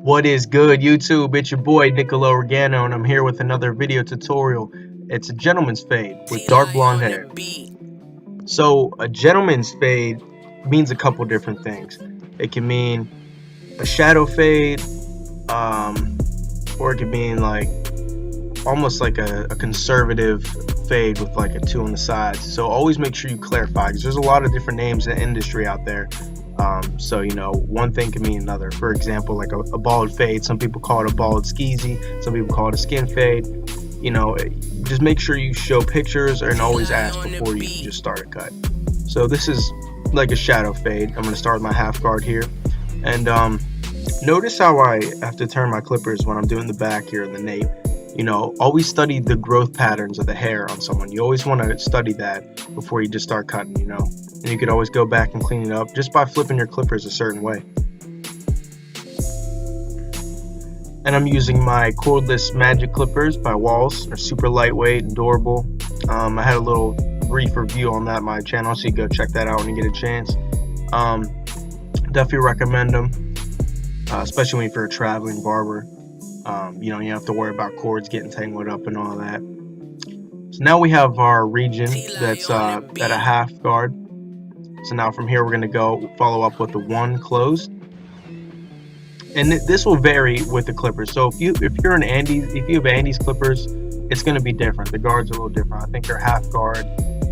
What is good, YouTube? It's your boy Niccolo Regano, and I'm here with another video tutorial. It's a gentleman's fade with dark blonde hair. So a gentleman's fade means a couple different things. It can mean a shadow fade, or it can mean like almost like a conservative fade with like a 2 on the sides. So always make sure you clarify, because there's a lot of different names in the industry out there. So you know, one thing can mean another. For example, like a bald fade, some people call it a bald skeezy, some people call it a skin fade. You know, just make sure you show pictures and always ask before you just start a cut. So this is like a shadow fade. I'm going to start with my half guard here, and notice how I have to turn my clippers when I'm doing the back here in the nape. You know, always study the growth patterns of the hair on someone. You always want to study that before you just start cutting, you know. And you could always go back and clean it up just by flipping your clippers a certain way. And I'm using my Cordless magic clippers by Wahls. They're super lightweight and durable. I had a little brief review on that on my channel, so you go check that out when you get a chance. Definitely recommend them, especially if you're a traveling barber. You know, you have to worry about cords getting tangled up and all that. So now we have our region that's at a half guard. So now from here we're going to go follow up with the 1 closed, and this will vary with the clippers. So if you have Andy's clippers, it's going to be different. The guard's a little different. I think your half guard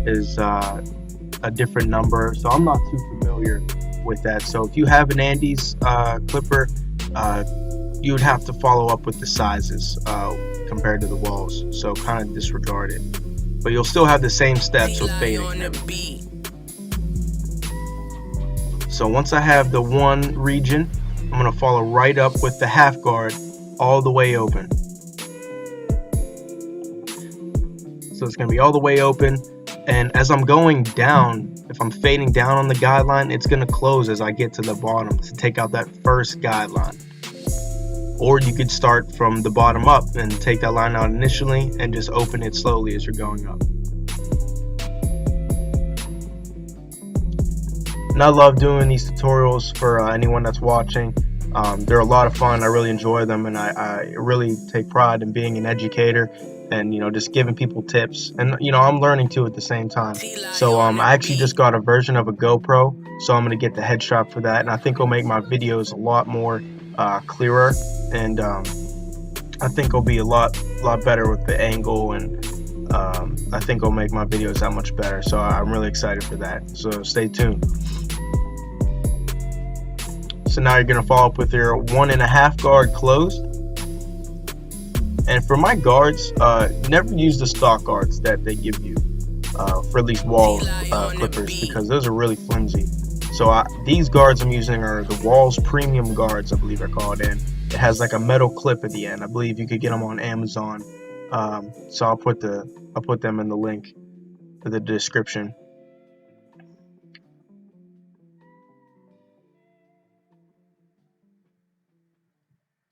is a different number, so I'm not too familiar with that. So if you have an Andy's clipper, you would have to follow up with the sizes compared to the Wahls, so kind of disregard it. But you'll still have the same steps with fading. So once I have the 1 region, I'm going to follow right up with the half guard all the way open. So it's going to be all the way open, and as I'm going down, if I'm fading down on the guideline, it's going to close as I get to the bottom to take out that first guideline. Or you could start from the bottom up and take that line out initially and just open it slowly as you're going up. And I love doing these tutorials for anyone that's watching. They're a lot of fun. I really enjoy them, and I really take pride in being an educator and, you know, just giving people tips. And, you know, I'm learning too at the same time. So I actually just got a version of a GoPro, so I'm going to get the head strap for that, and I think it'll make my videos a lot more clearer, and I think it'll be a lot better with the angle, and I think it'll make my videos that much better. So I'm really excited for that, so stay tuned. So now you're going to follow up with your 1.5 guard closed. And for my guards, never use the stock guards that they give you for at least Wahls clippers, because those are really flimsy. So these guards I'm using are the Wahls premium guards, I believe they're called, and it has like a metal clip at the end. I believe you could get them on Amazon. So I'll put them in the link to the description.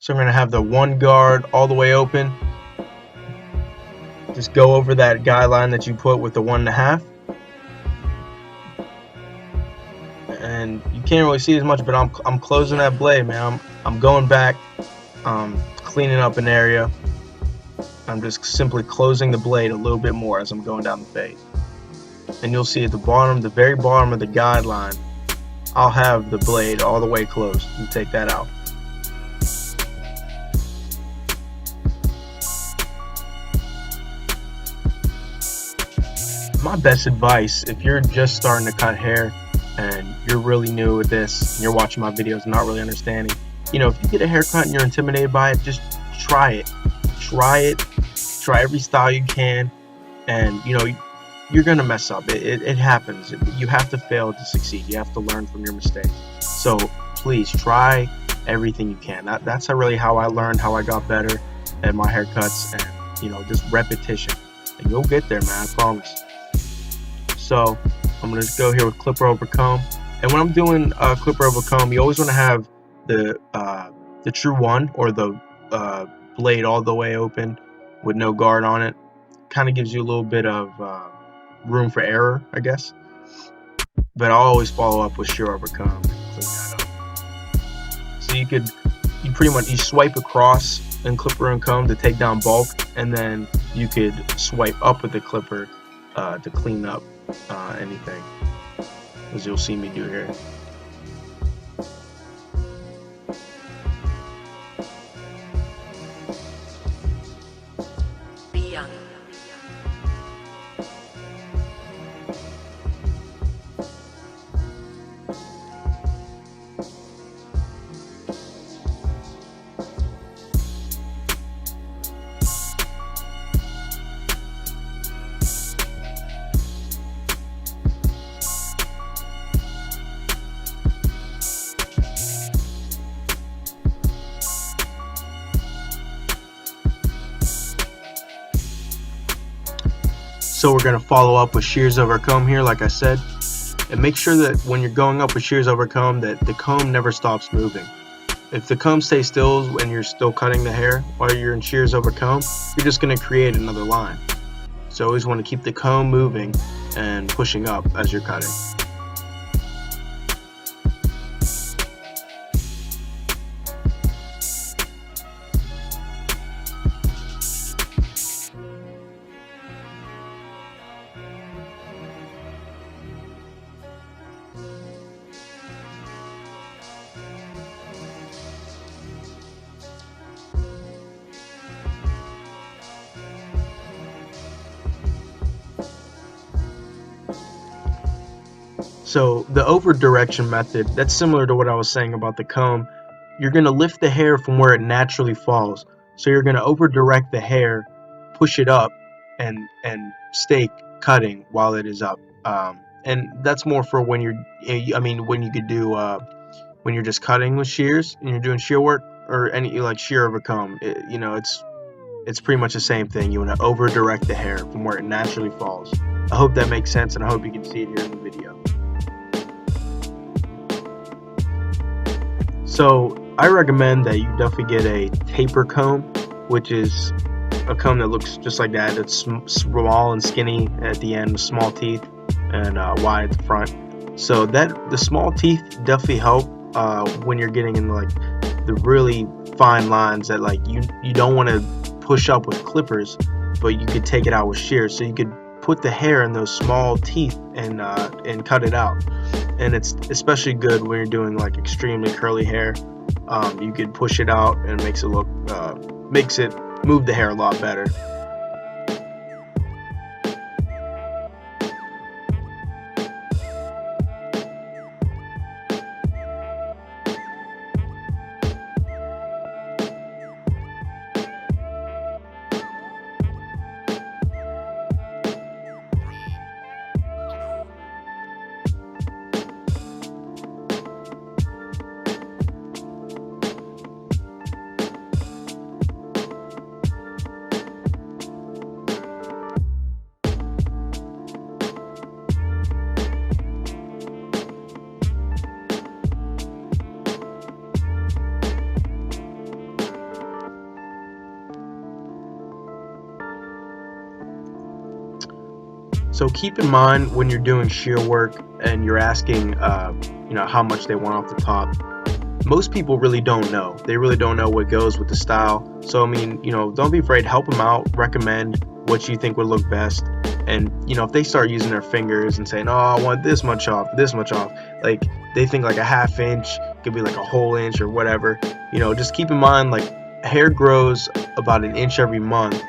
So I'm going to have the 1 guard all the way open. Just go over that guideline that you put with the 1.5. And you can't really see as much, but I'm closing that blade, man. I'm going back, cleaning up an area. I'm just simply closing the blade a little bit more as I'm going down the fade. And you'll see at the bottom, the very bottom of the guideline, I'll have the blade all the way closed. You take that out. My best advice, if you're just starting to cut hair and you're really new with this, and you're watching my videos and not really understanding, you know, if you get a haircut and you're intimidated by it, just try it. Try every style you can, and you know, you're gonna mess up. It happens. You have to fail to succeed. You have to learn from your mistakes. So please try everything you can. That's really how I learned, how I got better at my haircuts, and you know, just repetition, and you'll get there, man, I promise. So I'm gonna just go here with clipper over comb, and when I'm doing clipper over comb, you always want to have the true 1, or the blade all the way open with no guard on it. Kind of gives you a little bit of room for error, I guess. But I'll always follow up with shear over comb and clean that up. So you could you pretty much, you swipe across in clipper and comb to take down bulk, and then you could swipe up with the clipper to clean up anything, as you'll see me do here. So we're going to follow up with shears over comb here, like I said, and make sure that when you're going up with shears over comb that the comb never stops moving. If the comb stays still and you're still cutting the hair while you're in shears over comb, you're just going to create another line. So always want to keep the comb moving and pushing up as you're cutting. So the over direction method, that's similar to what I was saying about the comb. You're going to lift the hair from where it naturally falls. So you're going to over direct the hair, push it up, and stay cutting while it is up. And that's more for when you're, when you could do, when you're just cutting with shears and you're doing shear work, or any like shear over comb. It's pretty much the same thing. You want to over direct the hair from where it naturally falls. I hope that makes sense, and I hope you can see it here in the video. So I recommend that you definitely get a taper comb, which is a comb that looks just like that. It's small and skinny at the end, small teeth, and wide at the front. So that the small teeth definitely help when you're getting in like the really fine lines that like you don't want to push up with clippers, but you could take it out with shears. So you could put the hair in those small teeth and cut it out. And it's especially good when you're doing like extremely curly hair. You could push it out and it makes it look move the hair a lot better. So keep in mind when you're doing shear work and you're asking, how much they want off the top. Most people really don't know. They really don't know what goes with the style. So don't be afraid. Help them out. Recommend what you think would look best. And if they start using their fingers and saying, "Oh, I want this much off," like they think like a half inch could be like a whole inch or whatever. Just keep in mind like hair grows about an inch every month.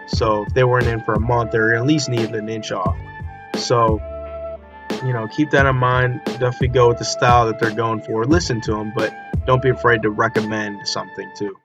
So if they weren't in for a month, they're at least needed an inch off. So, keep that in mind. Definitely go with the style that they're going for. Listen to them, but don't be afraid to recommend something too.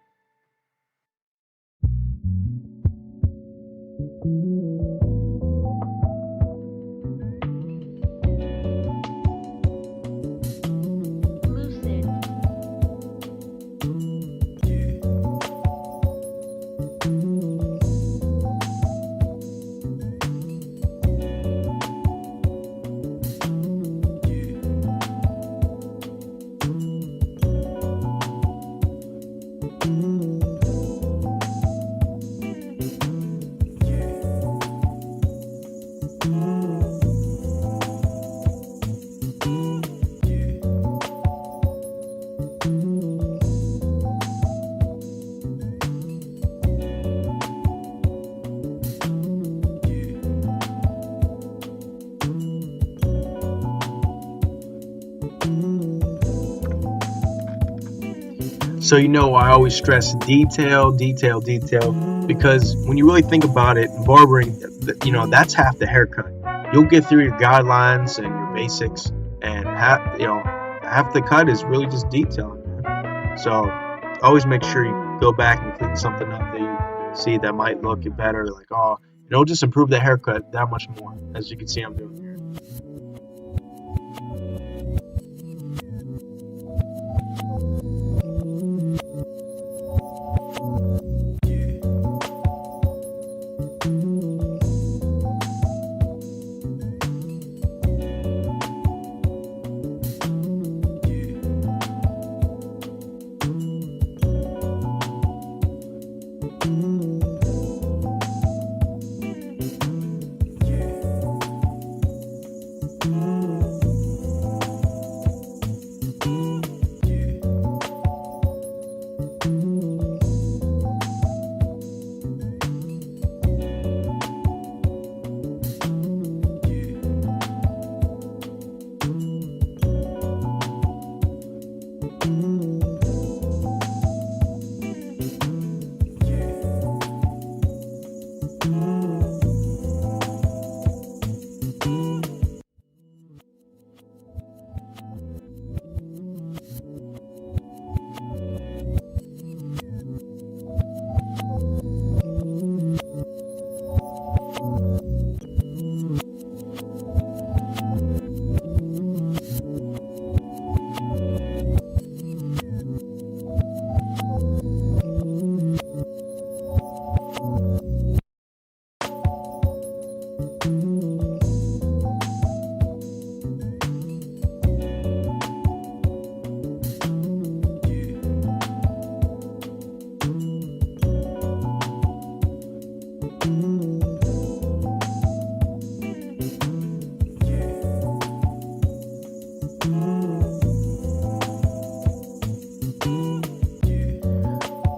So I always stress detail, detail, detail, because when you really think about it, barbering, that's half the haircut. You'll get through your guidelines and your basics, and half the cut is really just detailing. So always make sure you go back and clean something up that you see that might look better. Like, oh, it'll just improve the haircut that much more, as you can see I'm doing here.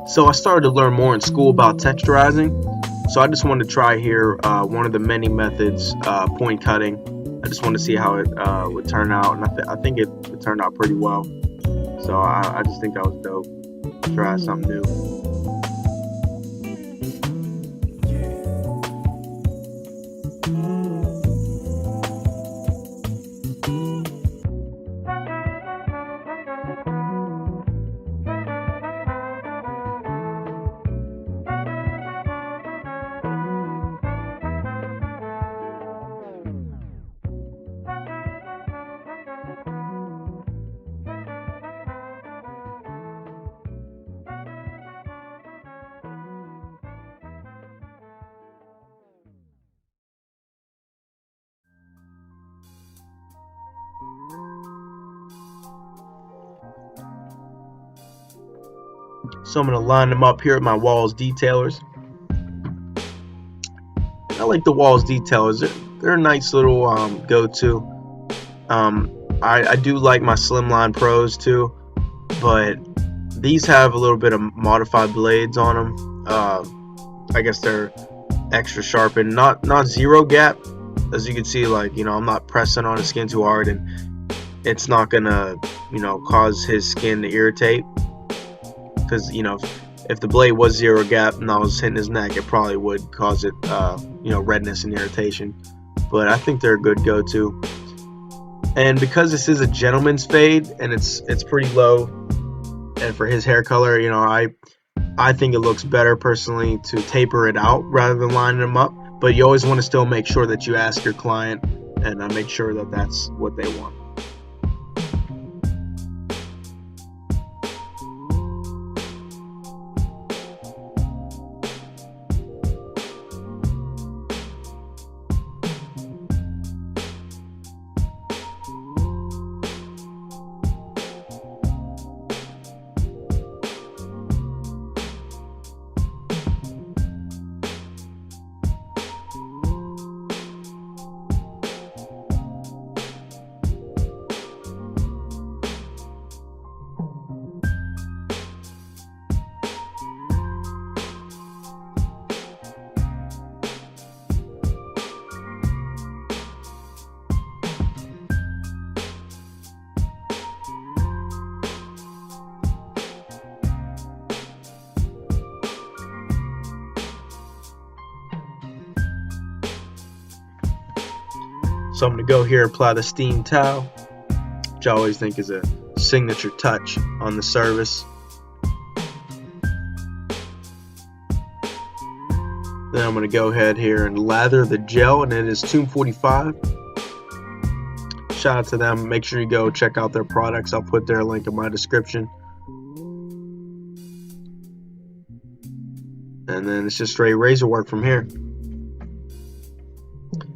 So I started to learn more in school about texturizing. So I just wanted to try here one of the many methods, point cutting. I just wanted to see how it would turn out, and I think it turned out pretty well. So I just think that was dope. Try something new. So I'm going to line them up here with my Wahls detailers. I like the Wahls detailers. They're a nice little go-to. I do like my Slimline Pros too, but these have a little bit of modified blades on them. I guess they're extra sharpened, not zero gap. As you can see, like, I'm not pressing on his skin too hard, and it's not gonna cause his skin to irritate. Because if the blade was zero gap and I was hitting his neck, it probably would cause it redness and irritation. But I think they're a good go-to. And because this is a gentleman's fade and it's pretty low, and for his hair color, I think it looks better personally to taper it out rather than lining them up. But you always want to still make sure that you ask your client and make sure that that's what they want. So I'm going to go here, apply the steam towel, which I always think is a signature touch on the service. Then I'm going to go ahead here and lather the gel, and it is Tomb 45. Shout out to them. Make sure you go check out their products. I'll put their link in my description. And then it's just straight razor work from here.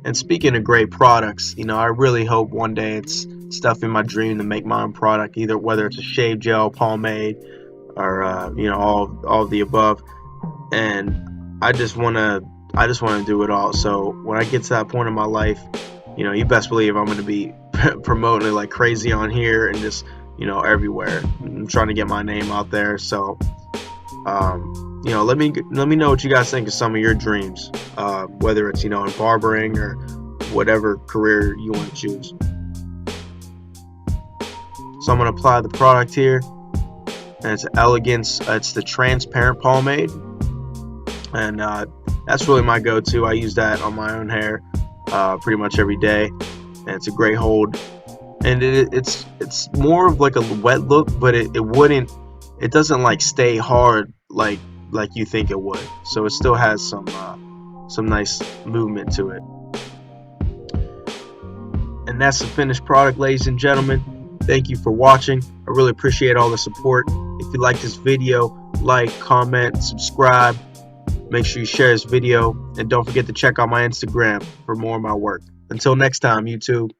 And speaking of great products, you know, I really hope one day it's stuff in my dream to make my own product, either whether it's a shave gel, pomade, or you know, all of the above. And I just want to do it all. So when I get to that point in my life, you know, you best believe I'm going to be promoting it like crazy on here and just, you know, everywhere. I'm trying to get my name out there. So you know, let me know what you guys think of some of your dreams, whether it's, you know, in barbering or whatever career you want to choose. So I'm going to apply the product here, and it's Elegance. It's the transparent pomade, and that's really my go-to. I use that on my own hair pretty much every day, and it's a great hold. And it's more of like a wet look, but it doesn't like stay hard like you think it would. So it still has some nice movement to it. And that's the finished product, ladies and gentlemen. Thank you for watching. I really appreciate all the support. If you like this video, like, comment, subscribe. Make sure you share this video, and don't forget to check out my Instagram for more of my work. Until next time, YouTube.